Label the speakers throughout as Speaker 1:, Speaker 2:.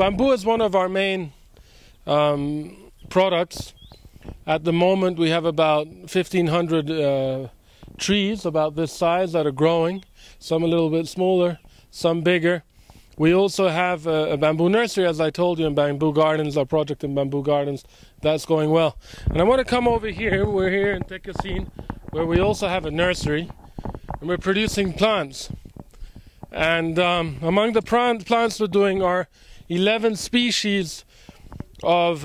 Speaker 1: bamboo is one of our main products. At the moment we have about 1,500 trees about this size that are growing, some a little bit smaller, some bigger. We also have a bamboo nursery, as I told you, in Bamboo Gardens, our project in Bamboo Gardens. That's going well. And I want to come over here. We're here in Tekasin, where we also have a nursery, and we're producing plants. And among the plants we're doing are 11 species of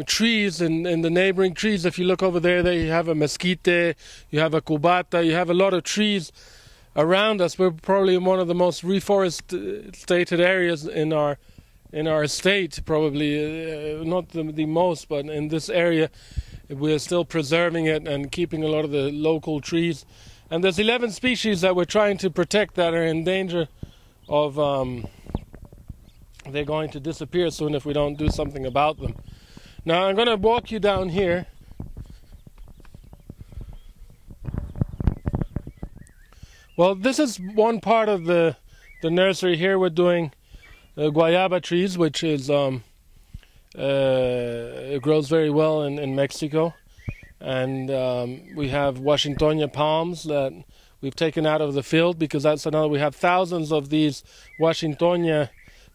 Speaker 1: trees in the neighboring trees. If you look over there, you have a mesquite, you have a cubata, you have a lot of trees around us. We're probably in one of the most reforested areas in our state, probably not the most, but in this area we're still preserving it and keeping a lot of the local trees. And there's 11 species that we're trying to protect that are in danger of they're going to disappear soon if we don't do something about them. Now I'm going to walk you down here. Well, this is one part of the nursery. Here we're doing guayaba trees, which is it grows very well in Mexico. And we have Washingtonia palms that we've taken out of the field, because that's another. We have thousands of these Washingtonia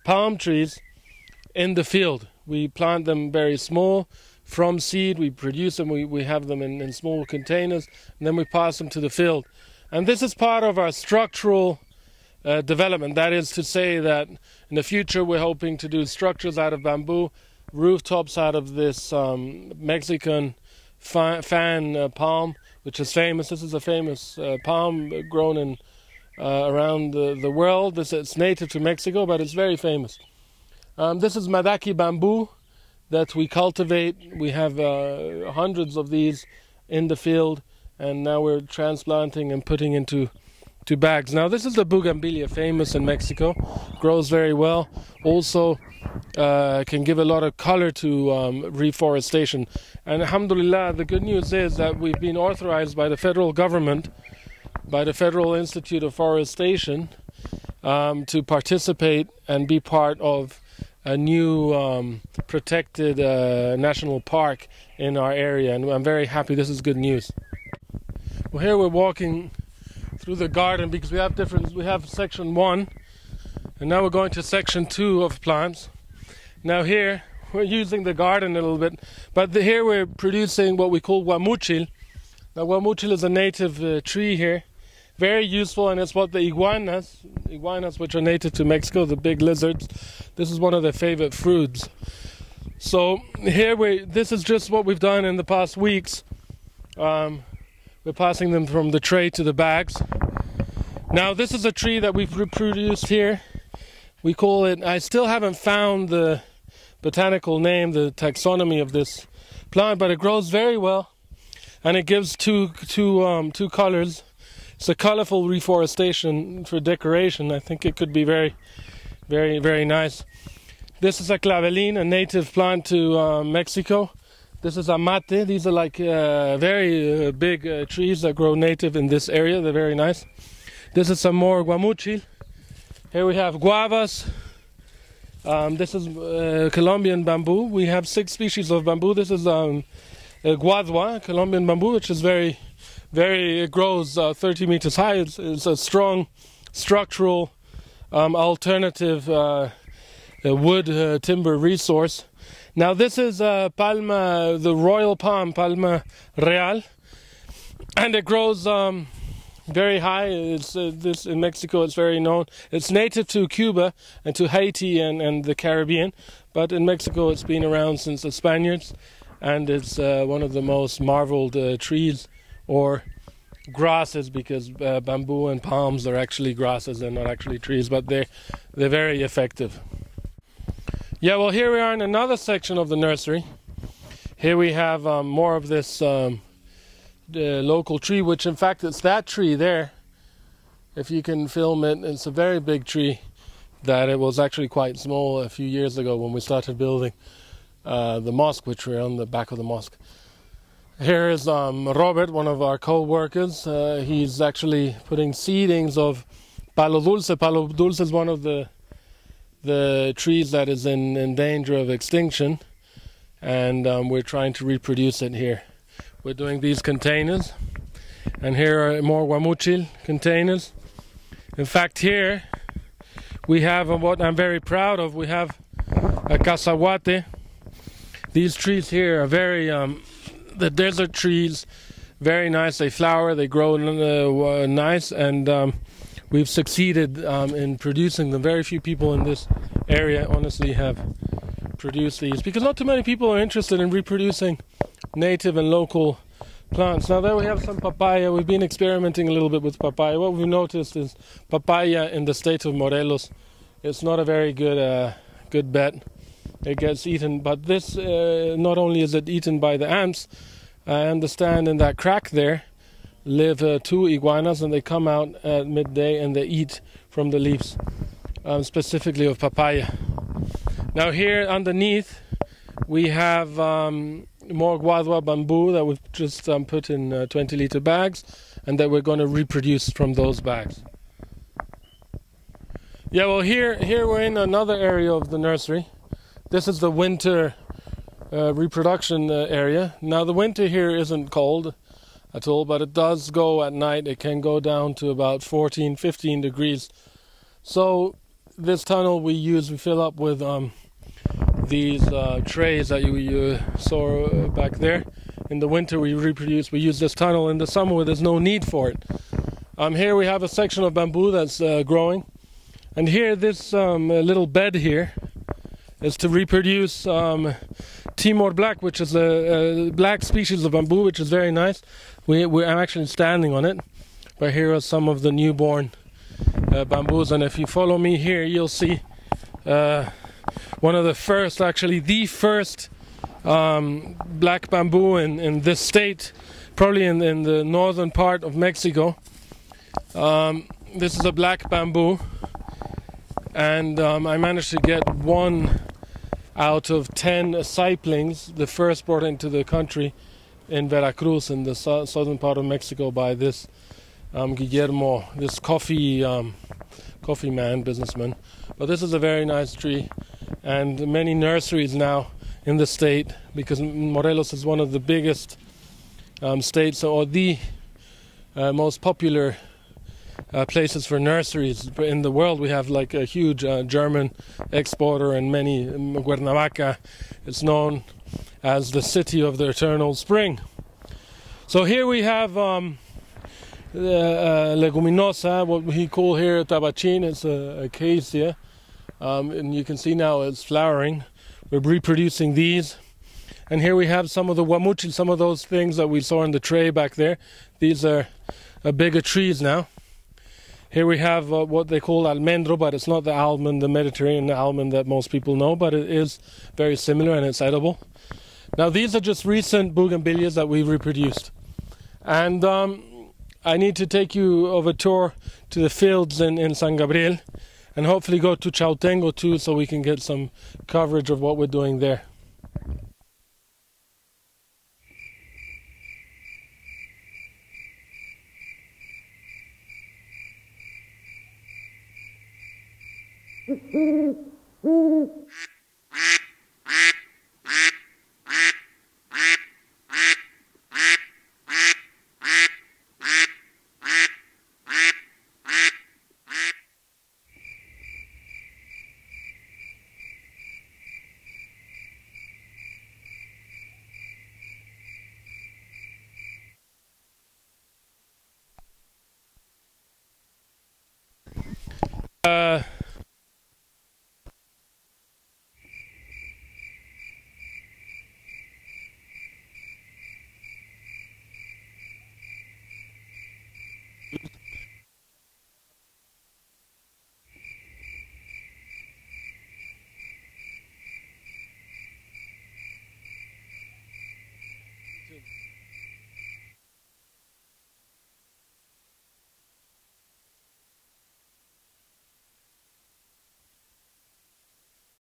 Speaker 1: palm trees in the field. We plant them very small from seed. We produce them. We have them in small containers, and then we pass them to the field. And this is part of our structural development. That is to say that in the future we're hoping to do structures out of bamboo, rooftops out of this Mexican fan palm, which is famous. This is a famous palm grown in around the world. It's native to Mexico, but it's very famous. This is Madaki bamboo that we cultivate. We have hundreds of these in the field, and now we're transplanting and putting into bags. Now this is the bougainvillea, famous in Mexico, grows very well. Also can give a lot of color to reforestation. And alhamdulillah, the good news is that we've been authorized by the federal government, by the Federal Institute of Forestation, to participate and be part of a new protected national park in our area, and I'm very happy. This is good news. Well, here we're walking through the garden because we have section 1, and now we're going to section 2 of plants. Now here we're using the garden a little bit, but here we're producing what we call guamuchil. Now guamuchil is a native tree here, very useful, and it's what the iguanas which are native to Mexico, the big lizards, this is one of their favorite fruits. So here this is just what we've done in the past weeks. We're passing them from the tray to the bags. Now this is a tree that we've reproduced here. We call it, I still haven't found the botanical name, the taxonomy of this plant, but it grows very well, and it gives two colors. It's a colorful reforestation for decoration. I think it could be very, very, very nice. This is a clavelin, a native plant to Mexico. This is a mate. These are like very big trees that grow native in this area. They're very nice. This is some more guamuchil. Here we have guavas. This is Colombian bamboo. We have 6 species of bamboo. This is guadua, Colombian bamboo, which is it grows 30 meters high. It's a strong structural alternative wood timber resource. Now this is palma, the royal palm, Palma Real, and it grows very high. This in Mexico it's very known. It's native to Cuba and to Haiti and the Caribbean, but in Mexico it's been around since the Spaniards, and it's one of the most marveled trees or grasses, because bamboo and palms are actually grasses and not actually trees, but they're very effective. Yeah, well, here we are in another section of the nursery. Here we have more of this local tree, which in fact it's that tree there. If you can film it, it's a very big tree that it was actually quite small a few years ago when we started building the mosque, which we're on the back of the mosque. Here is Robert, one of our co-workers. He's actually putting seedings of palo dulce. Palo dulce is one of the the trees that is in danger of extinction, and we're trying to reproduce it here. We're doing these containers, and here are more guamuchil containers. In fact, here we have what I'm very proud of. We have a casaguate. These trees here are very the desert trees, very nice. They flower, they grow nice, and we've succeeded in producing them. Very few people in this area honestly have produced these, because not too many people are interested in reproducing native and local plants. Now there we have some papaya. We've been experimenting a little bit with papaya. What we've noticed is papaya in the state of Morelos, it's not a very good bet. It gets eaten, but this not only is it eaten by the ants, I understand in that crack there live 2 iguanas, and they come out at midday and they eat from the leaves, specifically of papaya. Now here underneath we have more guadua bamboo that we've just put in 20-liter bags, and that we're going to reproduce from those bags. Yeah, well here we're in another area of the nursery. This is the winter reproduction area. Now the winter here isn't cold at all, but it does go at night. It can go down to about 14, 15 degrees. So this tunnel we fill up with these trays that you saw back there. In the winter we use this tunnel. In the summer there's no need for it. Here we have a section of bamboo that's growing, and here this little bed here is to reproduce Timor black, which is a black species of bamboo, which is very nice. I'm actually standing on it, but here are some of the newborn bamboos, and if you follow me here you'll see one of the first, actually the first black bamboo in this state, probably in the northern part of Mexico. This is a black bamboo, and I managed to get 1 out of 10 saplings, the first brought into the country in Veracruz, in the southern part of Mexico, by this Guillermo, this coffee man, businessman. But this is a very nice tree, and many nurseries now in the state, because Morelos is one of the biggest states, or the most popular places for nurseries in the world. We have like a huge German exporter, and many. Cuernavaca is known as the city of the eternal spring. So here we have leguminosa, what we call here tabachin. It's a acacia, and you can see now it's flowering. We're reproducing these, and here we have some of the guamuchil, some of those things that we saw in the tray back there. These are bigger trees now. Here we have what they call almendro, but it's not the almond, the Mediterranean almond that most people know, but it is very similar and it's edible. Now these are just recent bougainvilleas that we reproduced. And I need to take you of a tour to the fields in San Gabriel, and hopefully go to Chautengo too, so we can get some coverage of what we're doing there.